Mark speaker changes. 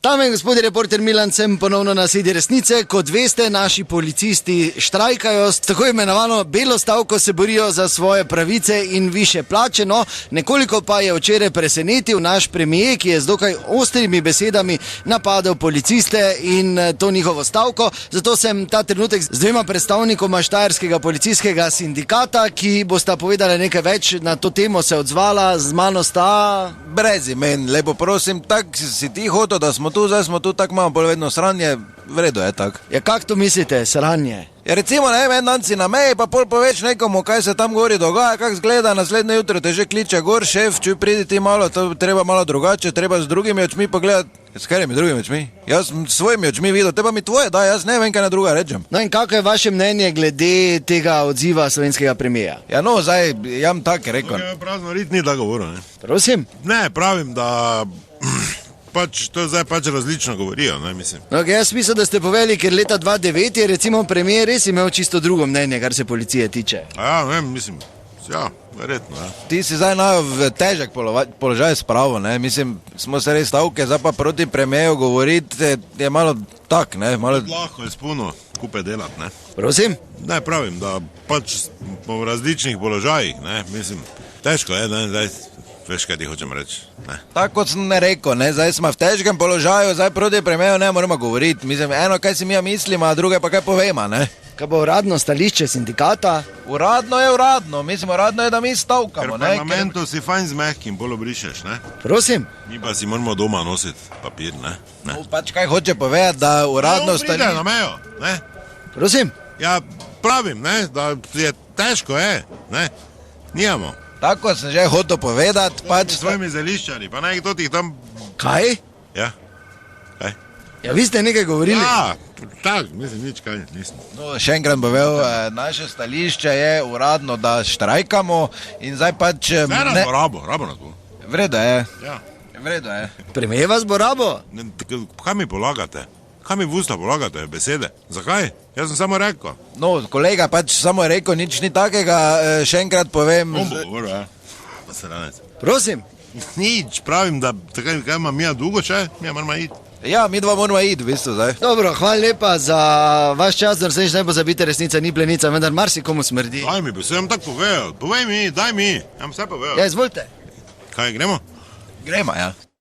Speaker 1: Dame in gospodje, reporter Milan, sem ponovno na sedi resnice. Kot veste, naši policisti štrajkajo, s tako imenovano belo stavko se borijo za svoje pravice in više plače. No, nekoliko pa je včeraj presenetil naš premijer, ki je z dokaj ostrimi besedami napadel policiste in to njihovo stavko. Zato sem ta trenutek z dvema predstavnikoma štajerskega policijskega sindikata, ki bosta povedala nekaj več na to temo, se odzvala. Z mano sta...
Speaker 2: Brez imen, lepo prosim, tak si ti hotel, da smo tu, zdaj smo tu, tako imamo povedno sranje, v redu je tak.
Speaker 1: Ja, kak to mislite, sranje?
Speaker 2: Ja, recimo, ne vem, en dan si na meji, pa pol poveš nekomu, kaj se tam gori dogaja, kak zgleda, naslednje jutro te že kliče gor, šef, če pridi ti malo, to treba malo drugače, treba z drugimi očmi pogledati. S katerimi drugimi očmi? Jaz sem s svojimi očmi videl, te pa mi tvoje, da jaz ne vem, kaj na druga rečem.
Speaker 1: No in kako je vaše mnenje glede tega odziva slovenskega premijera?
Speaker 2: Ja, no, zdaj, jam tak rekel.
Speaker 3: Okay, prazno rit ni da govoril, ne?
Speaker 1: Prosim?
Speaker 3: Ne, pravim, da pač to zdaj pač različno govorijo, ne, mislim.
Speaker 1: No, okay, jaz mislim, da ste povedali, ker leta 2009 je recimo premijer res imel čisto drugo mnenje, kar se policije tiče.
Speaker 3: Ja, ne, mislim, ja, verjetno, ja.
Speaker 2: Ti si zdaj najo v težek položaj spravo, ne, mislim, smo se res stavke, zdaj pa proti premijeru govoriti je malo tak, ne, malo...
Speaker 3: Lahko je spuno kupe delati, ne.
Speaker 1: Prosim?
Speaker 3: Ne, pravim, da pač smo v različnih položajih, ne, mislim, težko je, ne, zdaj, veš, kaj ti hočem reči, ne.
Speaker 2: Tako kot sem ne rekel, ne, zdaj smo v težkem položaju, zdaj proti premijeru ne moramo govoriti, mislim, eno, kaj si mi mislimo, a druge pa kaj povema, ne.
Speaker 1: Kaj bo uradno stališče sindikata?
Speaker 2: Uradno je uradno, mislim, uradno je, da mi stavkamo,
Speaker 3: ne. Ker v parlamentu si fajn z mehkim, bolj obrišeš, ne.
Speaker 1: Prosim?
Speaker 3: Mi pa si moramo doma nositi papir, ne.
Speaker 2: No, pač kaj hoče povedati, da uradno stališče...
Speaker 3: Ne, na mejo, ne.
Speaker 1: Prosim?
Speaker 3: Ja, pravim, ne, da je težko, ne, nijamo.
Speaker 2: Tako sem že hotel povedati, pač...
Speaker 3: S svojimi zeliščari, pa naj kdo tih tam...
Speaker 1: Kaj?
Speaker 3: Ja, kaj?
Speaker 1: Ja, vi ste nekaj govorili?
Speaker 3: Ja, tak, mislim, nič kaj, nisem.
Speaker 2: No, še enkrat povedal, naše stališče je uradno, da štrajkamo in zdaj pač...
Speaker 3: Zdaj nas bo rabo nas bo.
Speaker 2: Vredo je.
Speaker 3: Ja.
Speaker 2: Vredo je.
Speaker 1: Premijer vas bo rabo?
Speaker 3: Kaj mi polagate? Kaj mi v usta polagate besede? Zakaj? Jaz sem samo rekel.
Speaker 2: No, kolega pač samo rekel, nič ni takega, še enkrat povem...
Speaker 3: On bo govoril, ja. Pa se ranec.
Speaker 1: Prosim?
Speaker 3: Nič, pravim, da kaj ima Mija dolgo če, Mija moramo iti.
Speaker 2: Ja, mi dva moramo iti, v bistvu, zdaj.
Speaker 1: Dobro, hvala lepa za vaš čas, da vse ne pozabite, resnica ni plenica, vendar marsikomu smrdi.
Speaker 3: Daj mi, se vam tako povedal, povej mi, daj mi, ja vam vse povedal.
Speaker 1: Ja, izvolite.
Speaker 3: Kaj, gremo?
Speaker 2: Gremo, ja.